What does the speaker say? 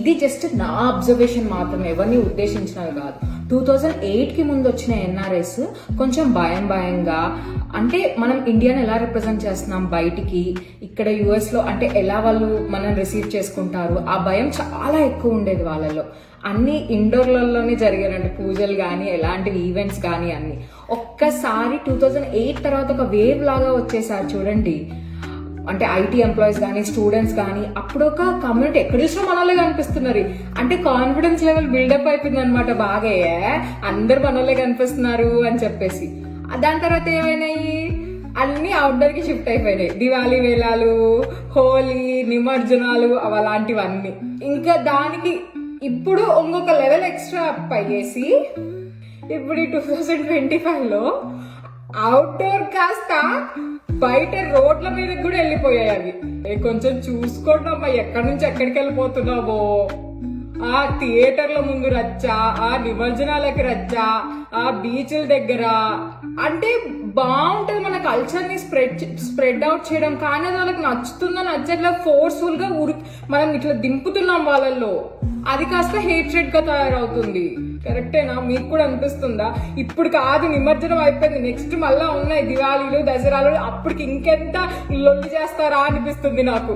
ఇది జస్ట్ నా అబ్జర్వేషన్ మాత్రమే, ఎవరిని ఉద్దేశించినది కాదు. 2008కి ముందు వచ్చిన ఎన్ఆర్ఐస్ కొంచెం భయంగా, అంటే మనం ఇండియాని ఎలా రిప్రజెంట్ చేస్తున్నాం బయటికి, ఇక్కడ యుఎస్ లో అంటే ఎలా వాళ్ళు మనం రిసీవ్ చేసుకుంటారు, ఆ భయం చాలా ఎక్కువ ఉండేది వాళ్ళలో. అన్ని ఇండోర్లలోనే జరిగారంటే పూజలు కానీ ఎలాంటి ఈవెంట్స్ కానీ అన్ని. ఒక్కసారి 2008 తర్వాత ఒక వేవ్ లాగా వచ్చేసారు చూడండి, అంటే ఐటీ ఎంప్లాయీస్ కానీ స్టూడెంట్స్ కానీ. అప్పుడు ఒక కమ్యూనిటీ ఎక్కడ చూసినా మనోళ్ళే కనిపిస్తున్నారు, అంటే కాన్ఫిడెన్స్ లెవెల్ బిల్డప్ అయిపోయింది అనమాట బాగా, అందరు మనోళ్ళే కనిపిస్తున్నారు అని చెప్పేసి. దాని తర్వాత ఏమైనాయి, అన్ని అవుట్డోర్ కి షిఫ్ట్ అయిపోయినాయి. దివాళీ వేలాలు, హోలీ, నిమజ్జనాలు అలాంటివన్నీ. ఇంకా దానికి ఇప్పుడు ఇంకొక లెవెల్ ఎక్స్ట్రా అప్ అయ్యేసి ఇప్పుడు ఈ 2025లో అవుట్డోర్ కాస్త బయట రోడ్ల మీద కూడా వెళ్ళిపోయాయి అవి. కొంచెం చూసుకోండి అమ్మా, ఎక్కడి నుంచి ఎక్కడికి వెళ్ళిపోతున్నావో. ఆ థియేటర్ల ముందు రచ్చా, ఆ నిమజ్జనాలకి రచ్చా, ఆ బీచ్ల దగ్గర. అంటే బాగుంటది మన కల్చర్ ని స్ప్రెడ్ అవుట్ చేయడం, కానీ అది వాళ్ళకి నచ్చుతుందో నచ్చట్లా ఫోర్స్ఫుల్ గా మనం ఇట్లా దింపుతున్నాం వాళ్ళల్లో. అది కాస్త హేట్రెడ్ గా తయారవుతుంది. కరెక్టేనా? మీకు కూడా అనిపిస్తుందా? ఇప్పుడు కాదు, నిమజ్జనం అయిపోయింది, నెక్స్ట్ మళ్ళా ఉన్నాయి దివాళీలు, దసరాలు, అప్పటికి ఇంకెంత లొల్లి చేస్తారా అనిపిస్తుంది నాకు.